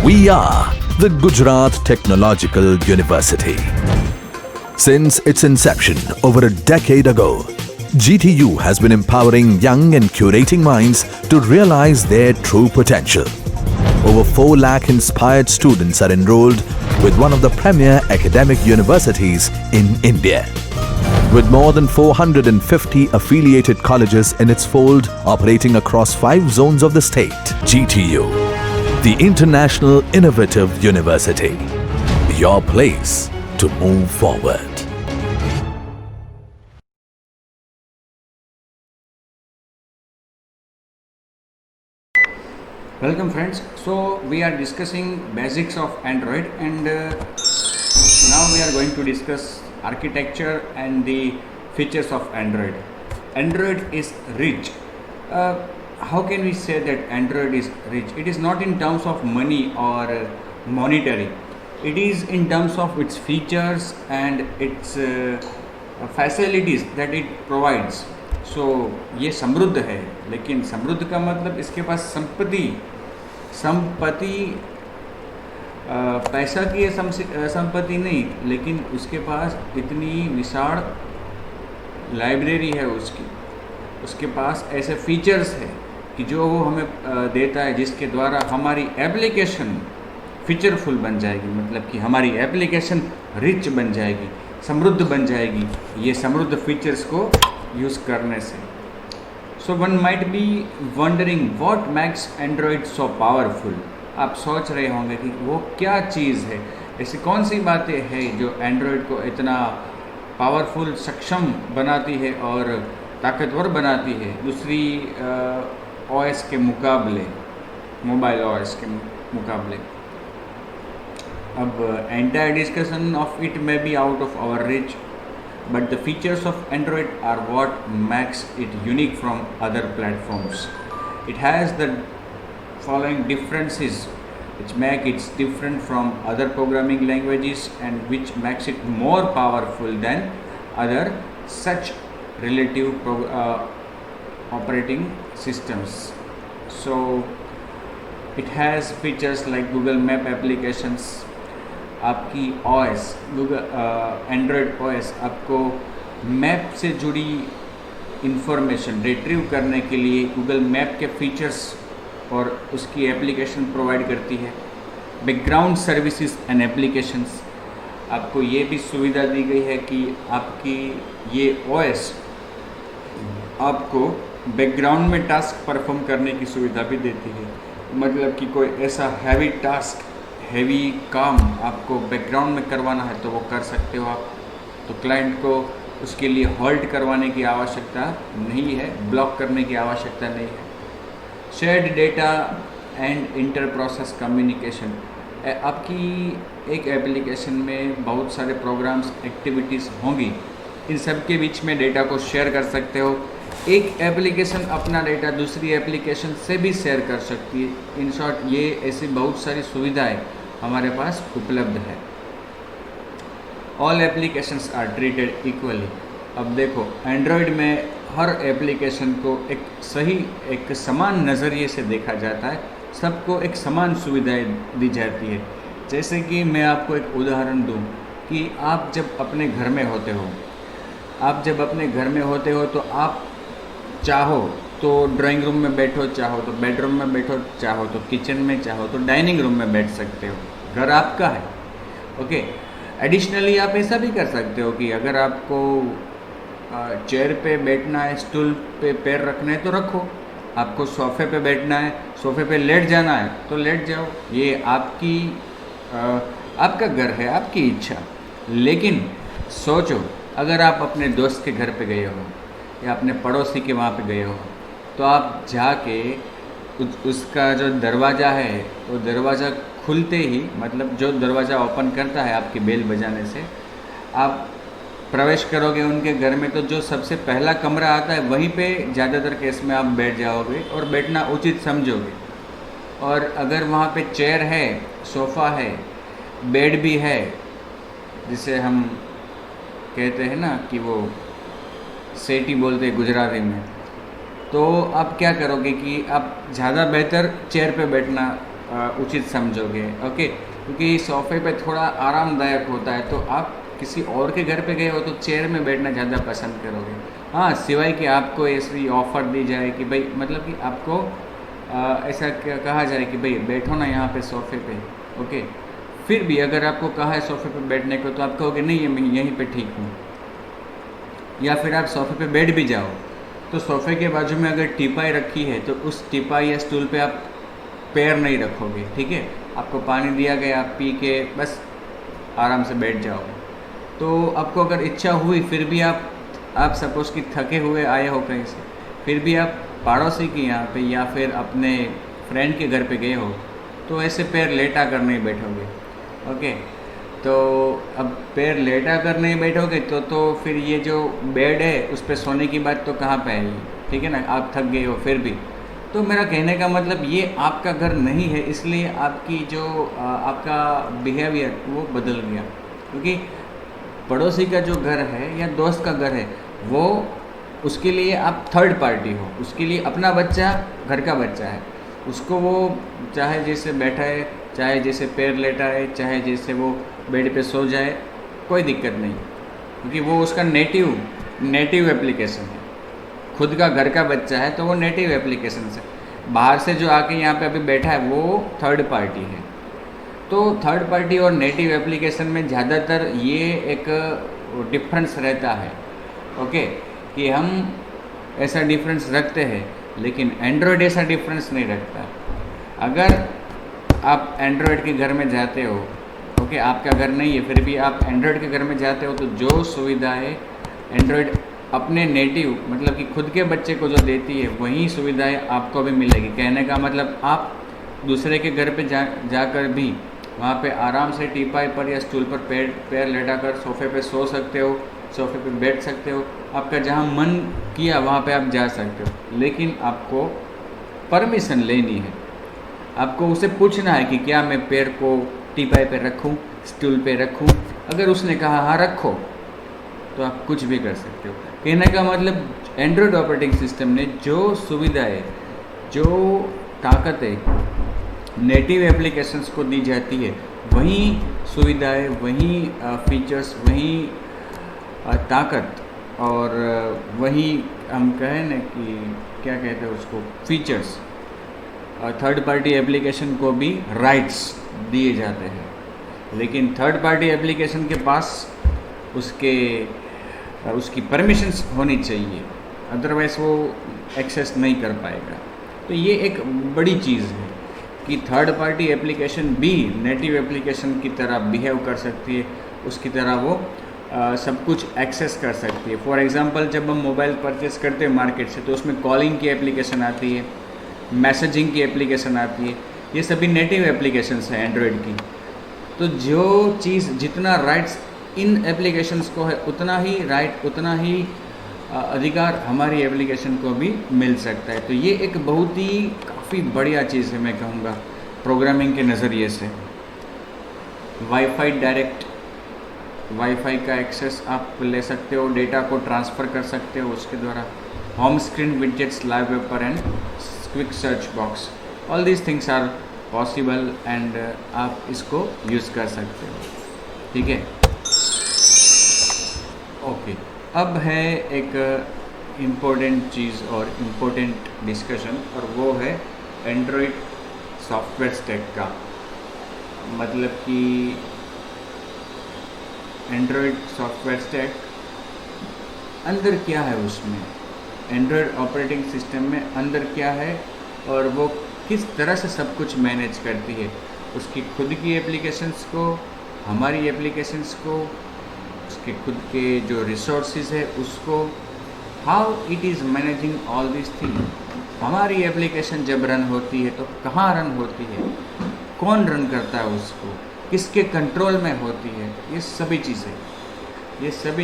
We are the Gujarat Technological University. Since its inception over a decade ago, GTU has been empowering young and curating minds to realize their true potential. Over 4 lakh inspired students are enrolled with one of the premier academic universities in India. With more than 450 affiliated colleges in its fold operating across 5 zones of the state, GTU, the International Innovative University, your place to move forward. Welcome friends. So we are discussing basics of Android, and now we are going to discuss architecture and the features of Android. Android is rich. How can we say that Android is rich? It is not in terms of money or monetary. It is in terms of its features and its facilities that it provides. सो ये समृद्ध है, लेकिन समृद्ध का मतलब इसके पास संपत्ति पैसा की संपत्ति नहीं, लेकिन उसके पास इतनी विशाल लाइब्रेरी है उसके पास ऐसे फीचर्स है कि जो वो हमें देता है, जिसके द्वारा हमारी एप्लीकेशन फीचरफुल बन जाएगी, मतलब कि हमारी एप्लीकेशन रिच बन जाएगी, समृद्ध बन जाएगी ये समृद्ध फीचर्स को यूज़ करने से. So one might be wondering what makes Android so powerful. आप सोच रहे होंगे कि वो क्या चीज़ है, ऐसी कौन सी बातें हैं जो एंड्रॉयड को इतना पावरफुल, सक्षम बनाती है और ताकतवर बनाती है दूसरी ओएस के मुकाबले, मोबाइल ओएस के मुकाबले. अब entire discussion of it may be out of our reach, but the features of Android are what makes it unique from other platforms. It has the following differences which make it different from other programming languages and which makes it more powerful than other such relative operating systems. So it has features like Google Map applications. आपकी OS Android OS आपको map से जुड़ी information retrieve करने के लिए Google map के features और उसकी एप्लीकेशन प्रोवाइड करती है. बैकग्राउंड सर्विसेज एंड एप्लीकेशंस, आपको ये भी सुविधा दी गई है कि आपकी ये OS आपको बैकग्राउंड में टास्क परफॉर्म करने की सुविधा भी देती है. मतलब कि कोई ऐसा हैवी टास्क, हैवी काम आपको बैकग्राउंड में करवाना है तो वो कर सकते हो आप. तो क्लाइंट को उसके लिए होल्ड करवाने की आवश्यकता नहीं है, ब्लॉक करने की आवश्यकता नहीं है. Shared data and inter process communication, आपकी एक एप्लीकेशन में बहुत सारे प्रोग्राम्स, एक्टिविटीज़ होंगी, इन सब के बीच में डेटा को शेयर कर सकते हो. एक एप्लीकेशन अपना डेटा दूसरी एप्लीकेशन से भी शेयर कर सकती है. इन शॉर्ट ये ऐसी बहुत सारी सुविधाएं हमारे पास उपलब्ध है. All applications are treated equally. अब देखो एंड्रॉयड में हर एप्लीकेशन को एक समान नज़रिए से देखा जाता है, सबको एक समान सुविधाएं दी जाती है. जैसे कि मैं आपको एक उदाहरण दूं कि आप जब अपने घर में होते हो तो आप चाहो तो ड्राइंग रूम में बैठो, चाहो तो बेडरूम में बैठो, चाहो तो किचन में, चाहो तो डाइनिंग रूम में बैठ सकते हो. घर आपका है. ओके. एडिशनली आप ऐसा भी कर सकते हो कि अगर आपको चेयर पे बैठना है, स्टूल पे पैर रखना है तो रखो, आपको सोफ़े पे बैठना है, सोफ़े पे लेट जाना है तो लेट जाओ. ये आपका घर है, आपकी इच्छा. लेकिन सोचो अगर आप अपने दोस्त के घर पे गए हो या अपने पड़ोसी के वहाँ पे गए हो, तो आप जाके उसका जो दरवाज़ा है वो दरवाज़ा खुलते ही, मतलब जो दरवाज़ा ओपन करता है आपकी बेल बजाने से, आप प्रवेश करोगे उनके घर में, तो जो सबसे पहला कमरा आता है वहीं पे ज़्यादातर केस में आप बैठ जाओगे और बैठना उचित समझोगे. और अगर वहाँ पे चेयर है, सोफ़ा है, बेड भी है, जिसे हम कहते हैं ना कि वो सेटी बोलते हैं गुजराती में, तो आप क्या करोगे कि आप ज़्यादा बेहतर चेयर पे बैठना उचित समझोगे। ओके, क्योंकि सोफ़े पे थोड़ा आरामदायक होता है, तो आप किसी और के घर पे गए हो तो चेयर में बैठना ज़्यादा पसंद करोगे। हाँ, सिवाय कि आपको ऐसी ऑफ़र दी जाए कि भाई, मतलब कि आपको ऐसा कहा जाए कि भाई बैठो ना यहाँ पे सोफ़े पे। ओके, फिर भी अगर आपको कहा है सोफ़े पे बैठने को, तो आप कहोगे नहीं, मैं यहीं पे ठीक हूँ। या फिर आप सोफ़े पे बैठ भी जाओ तो सोफ़े के बाजू में अगर टीपाई रखी है तो उस टीपाई या स्टूल पे आप पैर नहीं रखोगे। ठीक है, आपको पानी दिया गया, आप पी के बस आराम से बैठ जाओगे। तो आपको अगर इच्छा हुई, फिर भी आप सपोज़ कि थके हुए आए हो कहीं से, फिर भी आप पड़ोसी के यहाँ पे या फिर अपने फ्रेंड के घर पे गए हो, तो ऐसे पैर लेटा कर नहीं बैठोगे। ओके, तो अब पैर लेटा कर नहीं बैठोगे तो फिर ये जो बेड है उस पर सोने की बात तो कहाँ पे आएगी। ठीक है ना, आप थक गए हो फिर भी। तो मेरा कहने का मतलब ये आपका घर नहीं है, इसलिए आपकी जो आपका बिहेवियर वो बदल गया। क्योंकि पड़ोसी का जो घर है या दोस्त का घर है, वो उसके लिए आप थर्ड पार्टी हो, उसके लिए अपना बच्चा घर का बच्चा है। उसको वो चाहे जैसे बैठा है, चाहे जैसे पैर लेटा है, चाहे जैसे वो बेड पे सो जाए, कोई दिक्कत नहीं, क्योंकि वो उसका नेटिव एप्लीकेशन है। खुद का घर का बच्चा है तो वो नेटिव एप्लीकेशन से, बाहर से जो आके यहाँ पे अभी बैठा है वो थर्ड पार्टी है। तो थर्ड पार्टी और नेटिव एप्लीकेशन में ज़्यादातर ये एक डिफरेंस रहता है। ओके, कि हम ऐसा डिफरेंस रखते हैं, लेकिन एंड्रॉयड ऐसा डिफरेंस नहीं रखता। अगर आप एंड्रॉयड के घर में जाते हो, ओके, आपका घर नहीं है फिर भी आप एंड्रॉयड के घर में जाते हो, तो जो सुविधाएं एंड्रॉयड अपने नेटिव मतलब कि खुद के बच्चे को जो देती है, वही सुविधाएं आपको भी मिलेगी। कहने का मतलब आप दूसरे के घर पे जाकर भी वहाँ पे आराम से टीपाई पर या स्टूल पर पैर लेटाकर सोफ़े पे सो सकते हो, सोफ़े पे बैठ सकते हो, आपका जहाँ मन किया वहाँ पे आप जा सकते हो। लेकिन आपको परमिशन लेनी है, आपको उसे पूछना है कि क्या मैं पैर को टीपाई पे रखूँ, स्टूल पे रखूँ। अगर उसने कहा हाँ रखो, तो आप कुछ भी कर सकते हो। कहने का मतलब एंड्रॉयड ऑपरेटिंग सिस्टम ने जो सुविधाएं, जो ताकतें नेटिव एप्लीकेशंस को दी जाती है, वही सुविधाएं, वही फीचर्स, वही ताकत और वही हम कहें ना कि क्या कहते हैं उसको, फीचर्स, थर्ड पार्टी एप्लीकेशन को भी राइट्स दिए जाते हैं। लेकिन थर्ड पार्टी एप्लीकेशन के पास उसकी परमिशंस होनी चाहिए, अदरवाइज़ वो एक्सेस नहीं कर पाएगा। तो ये एक बड़ी चीज़ है कि थर्ड पार्टी एप्लीकेशन भी नेटिव एप्लीकेशन की तरह बिहेव कर सकती है, उसकी तरह वो सब कुछ एक्सेस कर सकती है। फॉर एग्ज़ाम्पल, जब हम मोबाइल परचेस करते हैं मार्केट से, तो उसमें कॉलिंग की एप्लीकेशन आती है, मैसेजिंग की एप्लीकेशन आती है, ये सभी नेटिव एप्लीकेशंस हैं एंड्रॉयड की। तो जो चीज़, जितना राइट्स इन एप्लीकेशंस को है, उतना ही राइट, उतना ही अधिकार हमारी एप्लीकेशन को भी मिल सकता है। तो ये एक बहुत ही काफ़ी बढ़िया चीज़ है, मैं कहूँगा, प्रोग्रामिंग के नज़रिए से। वाईफाई डायरेक्ट, वाईफाई का एक्सेस आप ले सकते हो, डेटा को ट्रांसफ़र कर सकते हो उसके द्वारा। Home screen widgets, live wallpaper and quick search box, all these things are possible and आप इसको यूज़ कर सकते हो। ठीक है, ओके। अब है एक इम्पोर्टेंट चीज़ और इम्पोर्टेंट डिस्कशन, और वो है एंड्रॉयड सॉफ्टवेयर स्टैक का। मतलब कि एंड्रॉयड सॉफ्टवेयर स्टैक अंदर क्या है, उसमें एंड्रॉयड ऑपरेटिंग सिस्टम में अंदर क्या है और वो किस तरह से सब कुछ मैनेज करती है, उसकी खुद की एप्लीकेशंस को, हमारी एप्लीकेशंस को, उसके खुद के जो रिसोर्सेज है उसको, how it is managing all this thing. हमारी एप्लीकेशन जब रन होती है तो कहाँ रन होती है, कौन रन करता है उसको, किसके कंट्रोल में होती है, ये सभी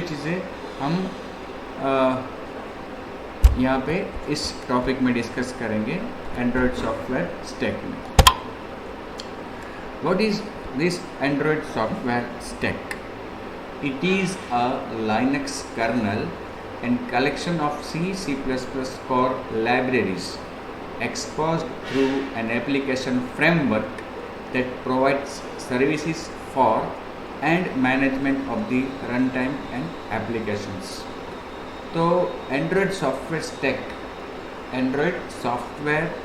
चीज़ें हम यहाँ पे इस टॉपिक में डिस्कस करेंगे, एंड्रॉयड सॉफ्टवेयर स्टैक में। What is this Android software stack? It is a Linux kernel and collection of C, C++ core libraries exposed through an application framework that provides services for and management of the runtime and applications. तो Android software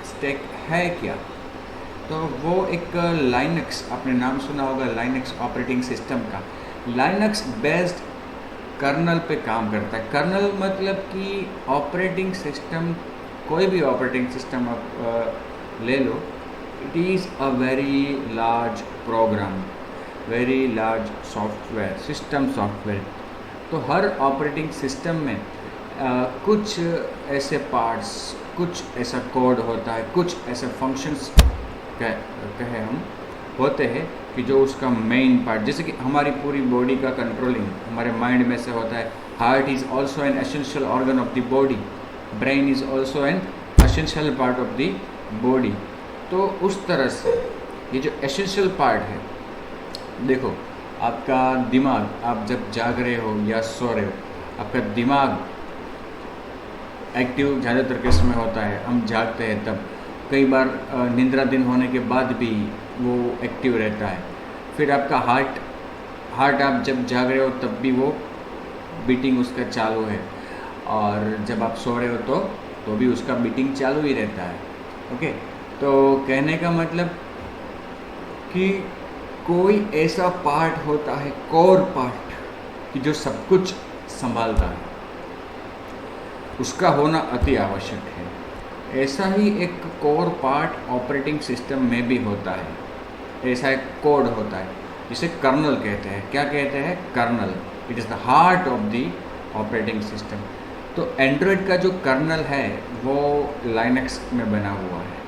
stack है क्या? तो वो एक Linux, आपने नाम सुना होगा लाइनक्स ऑपरेटिंग सिस्टम का। लाइनक्स बेस्ड कर्नल पे काम करता है। कर्नल मतलब कि ऑपरेटिंग सिस्टम, कोई भी ऑपरेटिंग सिस्टम आप ले लो, it is a very large program, very large software, system software. तो हर ऑपरेटिंग सिस्टम में कुछ ऐसे पार्ट्स, कुछ ऐसा कोड होता है, कुछ ऐसे फंक्शंस कहे हम होते हैं कि जो उसका मेन पार्ट, जैसे कि हमारी पूरी बॉडी का कंट्रोलिंग हमारे माइंड में से होता है। Heart is also an essential organ of the body, brain is also an essential part of the body. तो उस तरह से ये जो एसेंशियल पार्ट है, देखो आपका दिमाग, आप जब जाग रहे हो या सो रहे हो, आपका दिमाग एक्टिव ज़्यादातर केस में होता है। हम जागते हैं तब, कई बार निद्रा दिन होने के बाद भी वो एक्टिव रहता है। फिर आपका हार्ट आप जब जाग रहे हो तब भी वो बीटिंग उसका चालू है, और जब आप सो रहे हो तो भी उसका बीटिंग चालू ही रहता है। ओके, तो कहने का मतलब कि कोई ऐसा पार्ट होता है, कोर पार्ट, कि जो सब कुछ संभालता है, उसका होना अति आवश्यक है। ऐसा ही एक कोर पार्ट ऑपरेटिंग सिस्टम में भी होता है। ऐसा एक कोड होता है जिसे कर्नल कहते हैं। क्या कहते हैं? Kernel. It is the heart of the operating system. तो एंड्रॉयड का जो कर्नल है वो लाइनक्स में बना हुआ है।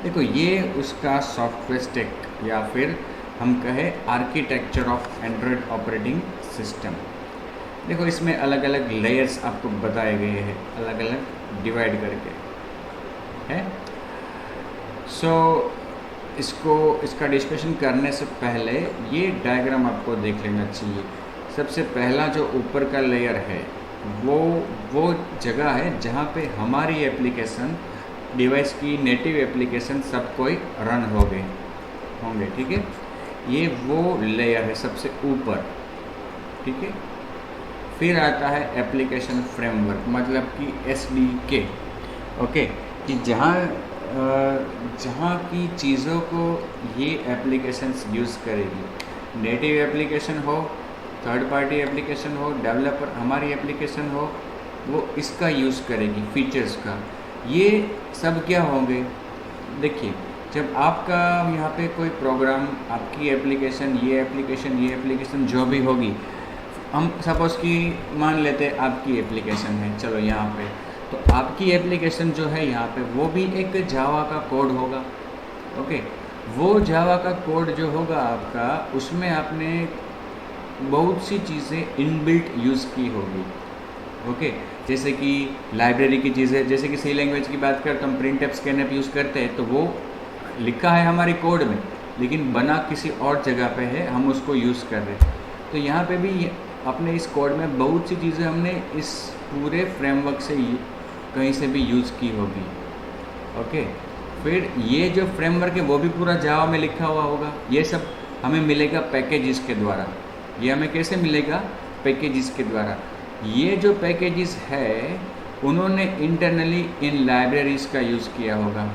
देखो, ये उसका सॉफ्टवेयर स्टैक, या फिर हम कहें architecture of Android operating system. देखो, इसमें अलग अलग लेयर्स आपको बताए गए हैं, अलग अलग डिवाइड करके है। इसका डिस्कशन करने से पहले ये डायग्राम आपको देख लेना चाहिए। सबसे पहला जो ऊपर का लेयर है वो जगह है जहाँ पे हमारी एप्लीकेशन, डिवाइस की नेटिव एप्लीकेशन सब कोई रन होंगे। ठीक है, ये वो लेयर है सबसे ऊपर। ठीक है, फिर आता है एप्लीकेशन फ्रेमवर्क, मतलब कि SDK। ओके, कि जहाँ की चीज़ों को ये एप्लीकेशंस यूज़ करेगी, नेटिव एप्लीकेशन हो, थर्ड पार्टी एप्लीकेशन हो, डेवलपर हमारी एप्लीकेशन हो, वो इसका यूज़ करेगी, फीचर्स का। ये सब क्या होंगे? देखिए, जब आपका यहाँ पे कोई प्रोग्राम, आपकी एप्लीकेशन, ये एप्लीकेशन जो भी होगी, हम सपोज़ कि मान लेते हैं आपकी एप्लीकेशन है, चलो यहाँ पे, तो आपकी एप्लीकेशन जो है यहाँ पे, वो भी एक जावा का कोड होगा। ओके, वो जावा का कोड जो होगा आपका, उसमें आपने बहुत सी चीज़ें इनबिल्ट यूज़ की होगी। ओके, जैसे कि लाइब्रेरी की चीज़ें, जैसे कि सी लैंग्वेज की बात करें तो हम प्रिंट एफ स्कैनएफ यूज़ करते हैं, तो वो लिखा है हमारे कोड में, लेकिन बना किसी और जगह पे है, हम उसको यूज़ कर रहे हैं। तो यहाँ पे भी अपने इस कोड में बहुत सी चीज़ें हमने इस पूरे फ्रेमवर्क से कहीं से भी यूज़ की होगी। ओके, फिर ये जो फ्रेमवर्क है वो भी पूरा जावा में लिखा हुआ होगा। ये सब हमें मिलेगा पैकेजेस के द्वारा। ये हमें कैसे मिलेगा? पैकेजेस के द्वारा। ये जो पैकेजेस है उन्होंने इंटरनली इन लाइब्रेरीज़ का यूज़ किया होगा।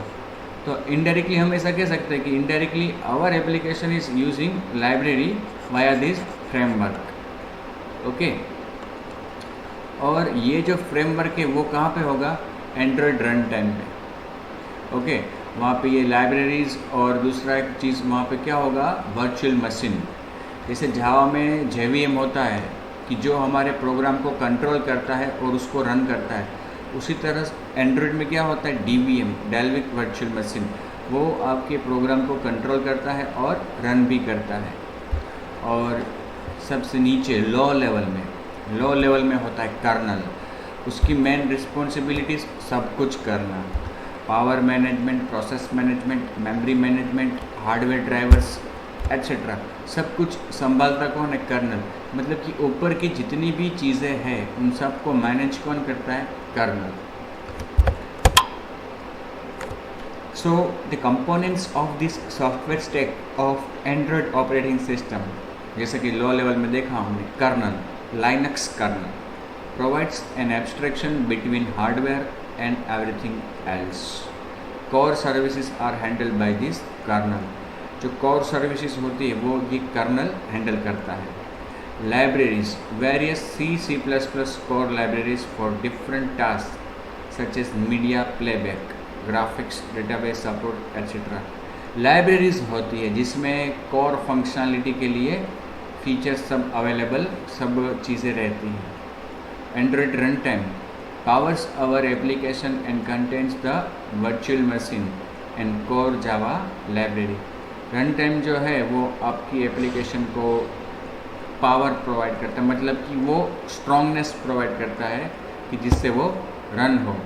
तो इनडायरेक्टली हम ऐसा कह सकते हैं कि indirectly our application is using library via this framework. Okay, और ये जो फ्रेमवर्क है वो कहाँ पे होगा? एंड्रॉयड रन टाइम पे। ओके, वहाँ पे ये लाइब्रेरीज़, और दूसरा एक चीज़ वहाँ पे क्या होगा? Virtual machine. जैसे जावा में JVM होता है कि जो हमारे प्रोग्राम को कंट्रोल करता है और उसको रन करता है, उसी तरह एंड्रॉयड में क्या होता है? DVM, dynamic virtual machine. वो आपके प्रोग्राम को कंट्रोल करता है और रन भी करता है। और सबसे नीचे लो लेवल में होता है कर्नल। उसकी मेन रिस्पॉन्सिबिलिटीज़ सब कुछ करना, power management, process management, memory management, hardware drivers etcetera, सब कुछ संभालता कौन है? कर्नल। मतलब कि ऊपर की जितनी भी चीज़ें हैं उन सब को मैनेज कौन करता है? Colonel. So the components of this software stack of Android operating system, जैसे कि लो लेवल में देखा हमने, kernel, Linux kernel provides an abstraction between hardware and everything else. Core services are handled by this kernel. जो core services होती है वो ये kernel handle करता है. Libraries, various C++ core libraries for different tasks such as media playback, graphics, database support, etc. Libraries होती है जिसमें core functionality के लिए फीचर्स सब अवेलेबल, सब चीज़ें रहती हैं. Android runtime powers our application and contains the virtual machine and core Java library. Runtime जो है वो आपकी एप्लीकेशन को पावर प्रोवाइड करता है, मतलब कि वो स्ट्रॉन्गनेस प्रोवाइड करता है कि जिससे वो रन हो,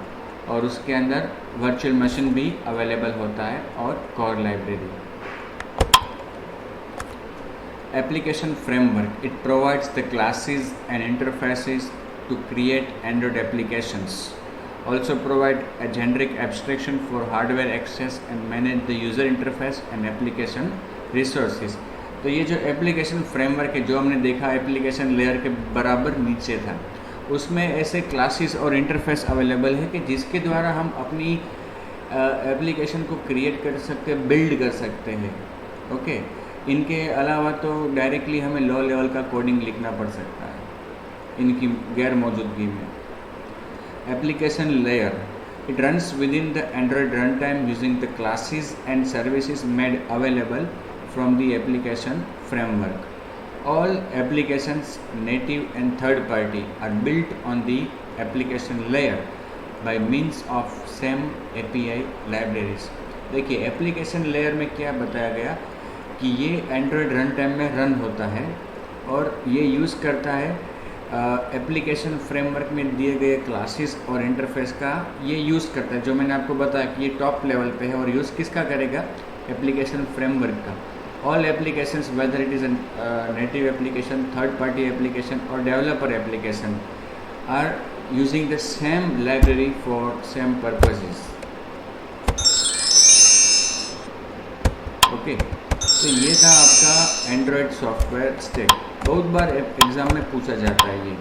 और उसके अंदर वर्चुअल मशीन भी अवेलेबल होता है और core library. Application framework, it provides the classes and interfaces to create Android applications. Also provide a generic abstraction for hardware access and manage the user interface and application resources. तो ये जो application framework है जो हमने देखा application layer के बराबर नीचे था, उसमें ऐसे क्लासेस और इंटरफेस अवेलेबल है कि जिसके द्वारा हम अपनी एप्लीकेशन को क्रिएट कर सकते हैं, बिल्ड कर सकते हैं. ओके, इनके अलावा तो डायरेक्टली हमें लो लेवल का कोडिंग लिखना पड़ सकता है इनकी गैर मौजूदगी में. Application layer, it runs within the Android run time using the classes and services made available from the application framework. All applications native and third party are built on the application layer by means of same API libraries. देखिए application layer में क्या बताया गया कि ये Android run time में run होता है और ये यूज़ करता है एप्लीकेशन फ्रेमवर्क में दिए गए क्लासेस और इंटरफेस का ये यूज़ करता है, जो मैंने आपको बताया कि ये टॉप लेवल पे है, और यूज़ किसका करेगा, एप्लीकेशन फ्रेमवर्क का. All applications whether it is native application, third party application और developer application are using the same library for same purposes. Okay, तो ये था आपका एंड्रॉयड सॉफ्टवेयर स्टैक. बहुत बार एग्ज़ाम में पूछा जाता है ये,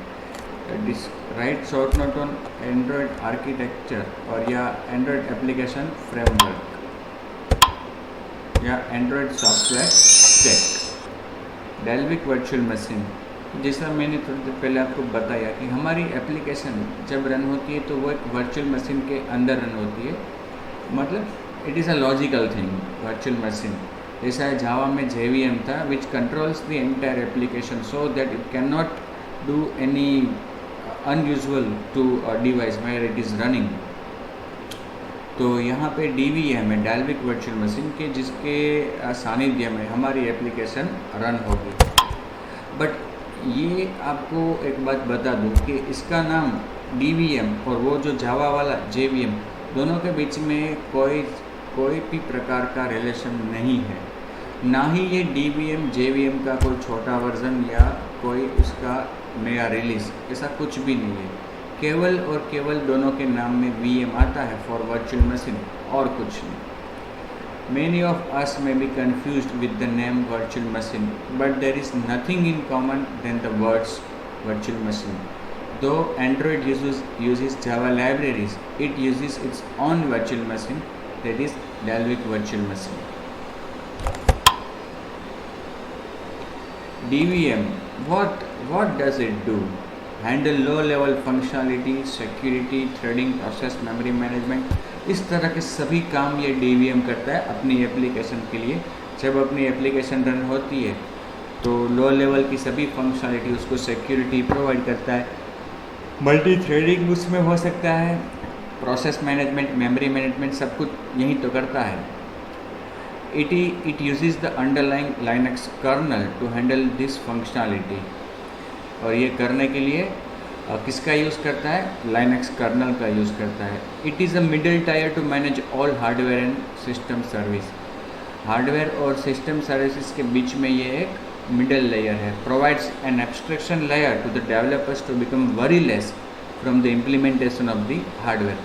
write short note on Android architecture और या एंड्रॉयड एप्लीकेशन फ्रेमवर्क या Android software stack. Dalvik virtual machine, जैसा मैंने थोड़ी देर पहले आपको बताया कि हमारी एप्लीकेशन जब रन होती है तो वो एक वर्चुअल मशीन के अंदर रन होती है, मतलब it is a logical thing. Virtual machine जैसा है जावा में JVM था which controls the entire application so that it can not do any unusual to device where it is running. तो यहाँ पे DVM है, डेल्विक वर्चुअल मशीन के, जिसके सानिध्य में हमारी एप्लीकेशन रन होगी. बट ये आपको एक बात बता दूँ कि इसका नाम DVM और वो जो जावा वाला JVM, दोनों के बीच में कोई भी प्रकार का रिलेशन नहीं है. ना ही ये DVM JVM का कोई छोटा वर्जन या कोई उसका नया रिलीज, ऐसा कुछ भी नहीं है. केवल और केवल दोनों के नाम में VM आता है फॉर वर्चुअल मशीन और कुछ नहीं. Many of us may be confused with the name virtual machine, but there is nothing in common than the words virtual machine. Though Android uses Java libraries, it uses its own virtual machine, that is Dalvik virtual machine. DVM, what does it do? Handle low level functionality, security, threading, process memory management. इस तरह के सभी काम ये DVM करता है अपनी application के लिए. जब अपनी एप्लीकेशन रन होती है तो लो लेवल की सभी फंक्शनलिटी, उसको सिक्योरिटी प्रोवाइड करता है, मल्टी थ्रेडिंग उसमें हो सकता है, प्रोसेस मैनेजमेंट, मेमोरी मैनेजमेंट, सब कुछ यही तो करता है. It uses the underlying Linux kernel to handle this functionality. और ये करने के लिए किसका यूज़ करता है, Linux kernel का यूज़ करता है. It is a middle tier to manage all hardware and system service. Hardware और सिस्टम सर्विसेज के बीच में ये एक मिडल लेयर है. Provides an abstraction layer to the developers to become worry less from the implementation of the hardware.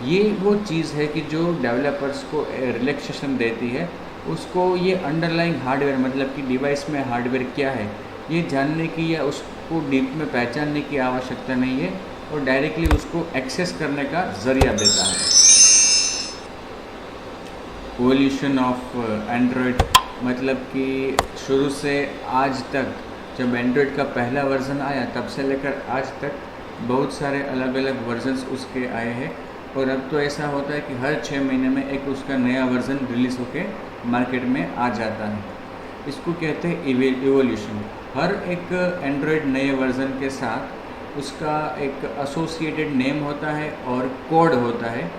ये वो चीज़ है कि जो डेवलपर्स को रिलैक्सेशन देती है, उसको ये अंडरलाइंग हार्डवेयर मतलब कि डिवाइस में हार्डवेयर क्या है ये जानने की या उसको डीप में पहचानने की आवश्यकता नहीं है, और डायरेक्टली उसको एक्सेस करने का ज़रिया देता है। एवोल्यूशन ऑफ एंड्रॉयड मतलब कि शुरू से आज तक, जब एंड्रॉयड का पहला वर्ज़न आया तब से लेकर आज तक बहुत सारे अलग अलग वर्जन्स उसके आए हैं, और अब तो ऐसा होता है कि हर 6 महीने में एक उसका नया वर्ज़न रिलीज़ होके मार्केट में आ जाता है। इसको कहते हैं इवोल्यूशन। हर एक एंड्रॉयड नए वर्ज़न के साथ उसका एक एसोसिएटेड नेम होता है और कोड होता है,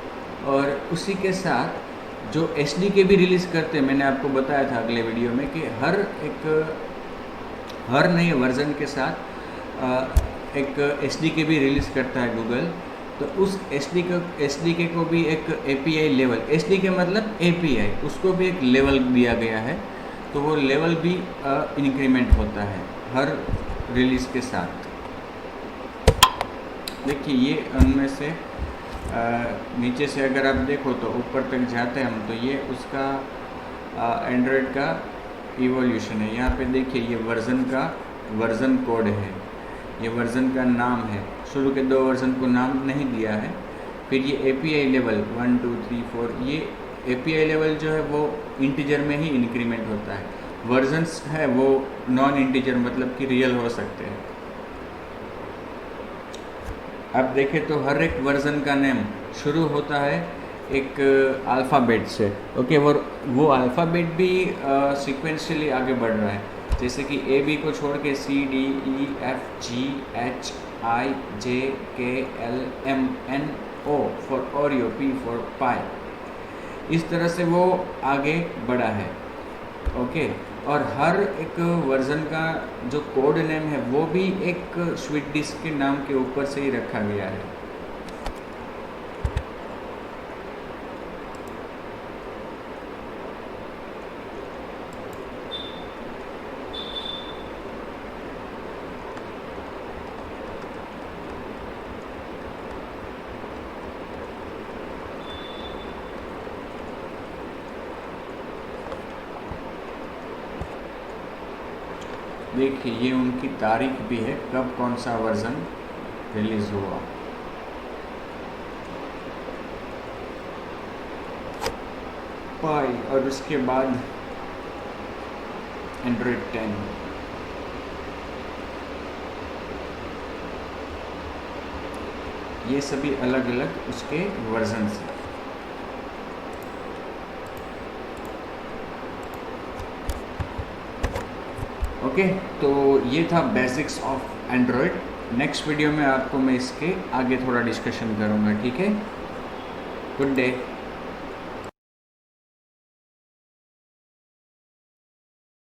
और उसी के साथ जो एसडीके भी रिलीज़ करते हैं। मैंने आपको बताया था अगले वीडियो में कि हर नए वर्ज़न के साथ एक एसडीके भी रिलीज़ करता है गूगल। तो उस एसडीके को भी एक एपीआई लेवल, एसडीके मतलब एपीआई, उसको भी एक लेवल दिया गया है, तो वो लेवल भी इंक्रीमेंट होता है हर रिलीज़ के साथ। देखिए ये उनमें से नीचे से अगर आप देखो तो ऊपर तक जाते हैं हम, तो ये उसका एंड्रॉयड का इवोल्यूशन है। यहाँ पे देखिए ये वर्ज़न कोड है, ये वर्ज़न का नाम है। शुरू के 2 वर्ज़न को नाम नहीं दिया है। फिर ये एपीआई लेवल 1 2 3 4, ये एपीआई लेवल जो है वो इंटीजर में ही इंक्रीमेंट होता है। वर्जन्स है वो नॉन इंटीजर मतलब कि रियल हो सकते हैं। अब देखें तो हर एक वर्ज़न का नेम शुरू होता है एक अल्फ़ाबेट से। ओके, वो अल्फ़ाबेट भी सीक्वेंशियली आगे बढ़ रहा है। जैसे कि ए बी को छोड़ के C D E F G H I J K L M N O for Oreo, P for pie, इस तरह से वो आगे बढ़ा है। ओके, और हर एक वर्ज़न का जो कोड नेम है वो भी एक स्वीट डिस्क के नाम के ऊपर से ही रखा गया है। देखिए ये उनकी तारीख भी है, कब कौन सा वर्ज़न रिलीज़ हुआ। पाई, और उसके बाद एंड्रॉयड 10। ये सभी अलग अलग उसके वर्जन्स हैं। ओके, तो ये था basics of Android. Next video में आपको मैं इसके आगे थोड़ा डिस्कशन करूँगा। ठीक है, गुड डे।